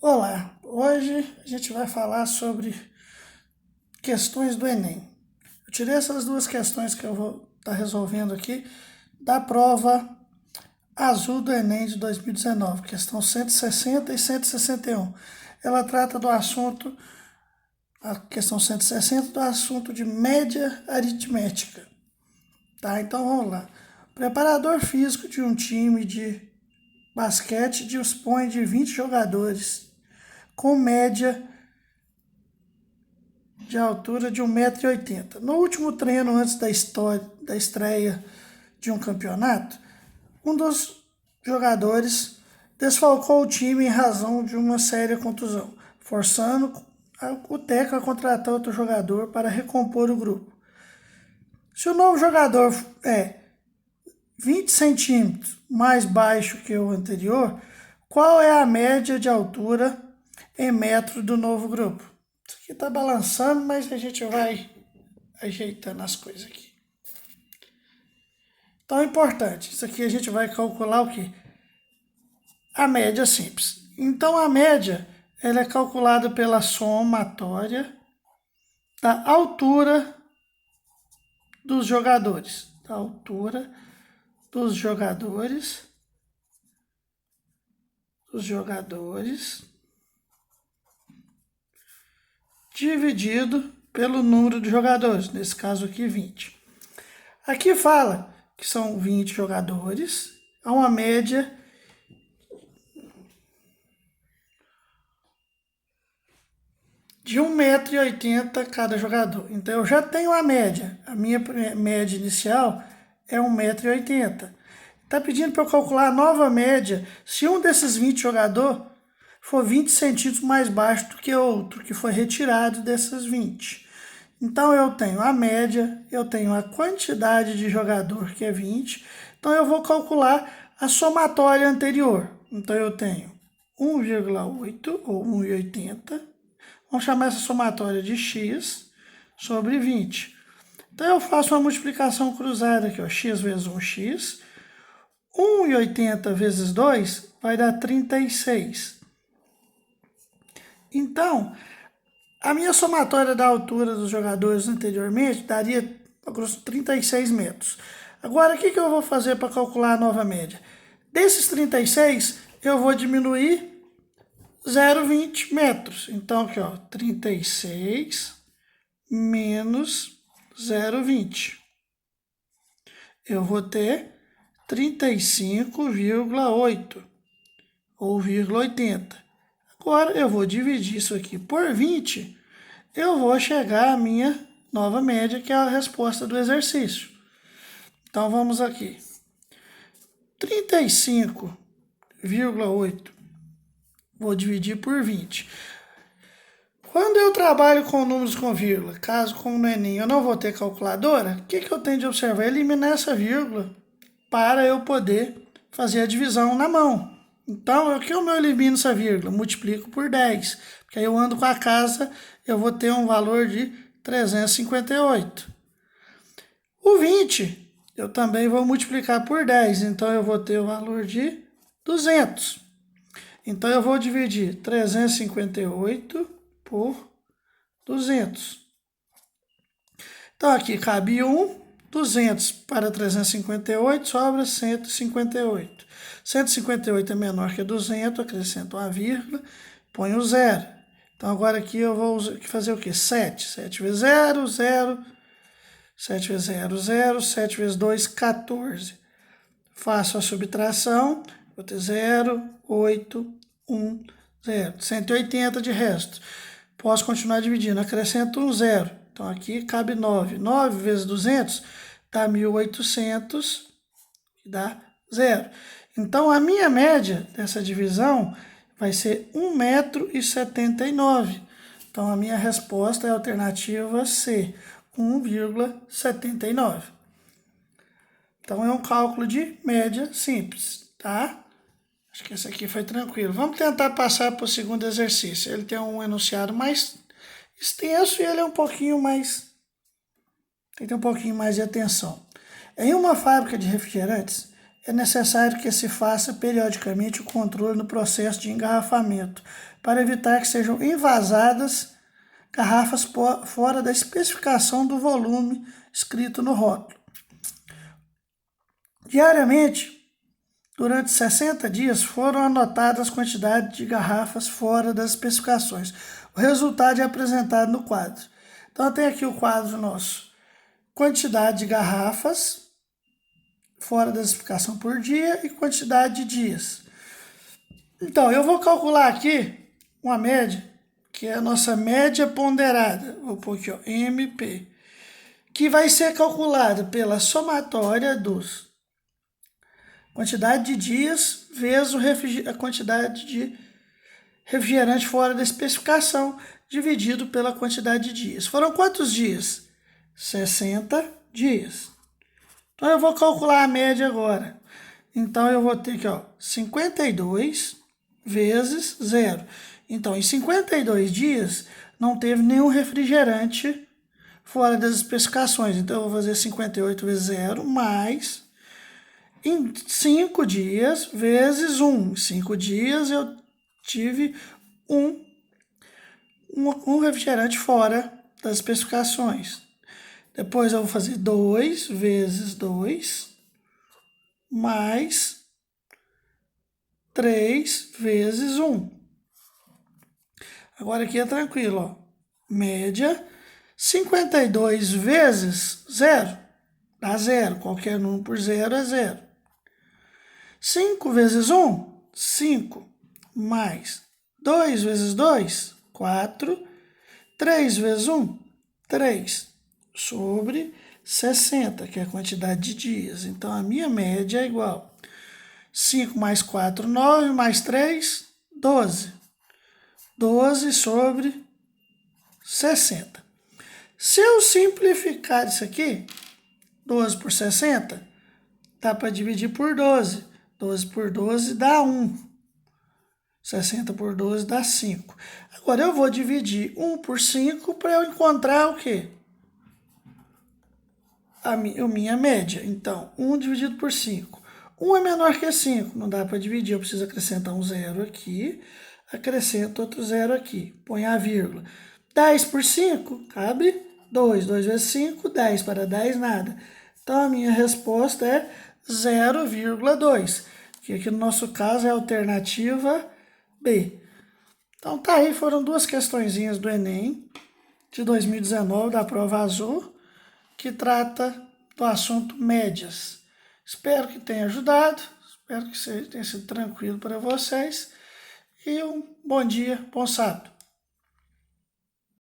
Olá, hoje a gente vai falar sobre questões do Enem. Eu tirei essas duas questões que eu vou estar resolvendo aqui da prova azul do Enem de 2019, questão 160 e 161. Ela trata do assunto, a questão 160, do assunto de média aritmética. Tá, então vamos lá. Preparador físico de um time de basquete dispõe de 20 jogadores com média de altura de 1,80 m. No último treino antes da estreia de um campeonato, um dos jogadores desfalcou o time em razão de uma séria contusão, forçando o técnico a contratar outro jogador para recompor o grupo. Se o novo jogador é 20 centímetros mais baixo que o anterior, qual é a média de altura em metro do novo grupo? Isso aqui está balançando, mas a gente vai ajeitando as coisas aqui. Então é importante, isso aqui a gente vai calcular o quê? A média simples. Então a média ela é calculada pela somatória da altura dos jogadores. Da altura dos jogadores. Dividido pelo número de jogadores, nesse caso aqui 20. Aqui fala que são 20 jogadores, há uma média de 1,80 m cada jogador. Então eu já tenho a média. A minha média inicial é 1,80 m. Está pedindo para eu calcular a nova média se um desses 20 jogadores for 20 centímetros mais baixo do que outro, que foi retirado dessas 20. Então eu tenho a média, eu tenho a quantidade de jogador, que é 20. Então eu vou calcular a somatória anterior. Então eu tenho 1,8 ou 1,80. Vamos chamar essa somatória de x sobre 20. Então eu faço uma multiplicação cruzada aqui, ó, x vezes 1x. 1,80 vezes 2 vai dar 36. Então, a minha somatória da altura dos jogadores anteriormente daria 36 metros. Agora, o que eu vou fazer para calcular a nova média? Desses 36, eu vou diminuir 0,20 metros. Então, aqui, ó, 36 menos 0,20. Eu vou ter 35,8 ou 0,80. Agora eu vou dividir isso aqui por 20, eu vou chegar à minha nova média, que é a resposta do exercício. Então vamos aqui. 35,8 vou dividir por 20. Quando eu trabalho com números com vírgula, caso como no Enem eu não vou ter calculadora, o que eu tenho de observar? Eliminar essa vírgula para eu poder fazer a divisão na mão. Então, o que eu elimino essa vírgula? Multiplico por 10. Porque aí eu ando com a casa, eu vou ter um valor de 358. O 20, eu também vou multiplicar por 10. Então, eu vou ter o valor de 200. Então, eu vou dividir 358 por 200. Então, aqui cabe 1. 200 para 358, sobra 158. 158 é menor que 200, acrescento uma vírgula, ponho 0. Então, agora aqui eu vou fazer o quê? 7. 7 vezes 0, 0. 7 vezes 0, 0. 7 vezes 2, 14. Faço a subtração, vou ter 0, 8, 1, 0. 180 de resto. Posso continuar dividindo, acrescento um 0. Então, aqui cabe 9. 9 vezes 200 dá 1.800, que dá 0. Então, a minha média dessa divisão vai ser 1,79 m. Então, a minha resposta é a alternativa C, 1,79. Então, é um cálculo de média simples, tá? Acho que esse aqui foi tranquilo. Vamos tentar passar para o segundo exercício. Ele tem um enunciado mais extenso e ele é um pouquinho mais... tem que ter um pouquinho mais de atenção. Em uma fábrica de refrigerantes, é necessário que se faça periodicamente o controle no processo de engarrafamento, para evitar que sejam envasadas garrafas fora da especificação do volume escrito no rótulo. Diariamente, durante 60 dias, foram anotadas as quantidades de garrafas fora das especificações. O resultado é apresentado no quadro. Então, tem aqui o quadro nosso. Quantidade de garrafas fora da especificação por dia e quantidade de dias. Então, eu vou calcular aqui uma média, que é a nossa média ponderada. Vou pôr aqui, ó, MP, que vai ser calculada pela somatória dos quantidade de dias vezes a quantidade de refrigerante fora da especificação, dividido pela quantidade de dias. Foram quantos dias? 60 dias. Então, eu vou calcular a média agora. Então, eu vou ter aqui, ó, 52 vezes 0. Então, em 52 dias, não teve nenhum refrigerante fora das especificações. Então, eu vou fazer 58 vezes 0, mais em 5 dias vezes 1. Em 5 dias, eu tive um refrigerante fora das especificações. Depois, eu vou fazer 2 vezes 2, mais 3 vezes 1. Agora aqui é tranquilo, ó. Média, 52 vezes 0, dá 0. Qualquer número por 0 é 0. 5 vezes 1, 5, mais 2 vezes 2, 4. 3 vezes 1, 3, sobre 60, que é a quantidade de dias. Então, a minha média é igual 5 mais 4, 9, mais 3, 12. 12 sobre 60. Se eu simplificar isso aqui, 12 por 60, dá para dividir por 12. 12 por 12 dá 1. 60 por 12 dá 5. Agora, eu vou dividir 1 por 5 para eu encontrar o quê? A minha média. Então, 1 dividido por 5. 1 é menor que 5, não dá para dividir, eu preciso acrescentar um 0 aqui, acrescento outro 0 aqui, põe a vírgula. 10 por 5, cabe 2. 2 vezes 5, 10. Para 10, nada. Então, a minha resposta é 0,2, que aqui no nosso caso é a alternativa B. Então, tá aí, foram duas questõezinhas do Enem de 2019, da prova azul, que trata do assunto médias. Espero que tenha ajudado, espero que tenha sido tranquilo para vocês e um bom dia, bom sábado.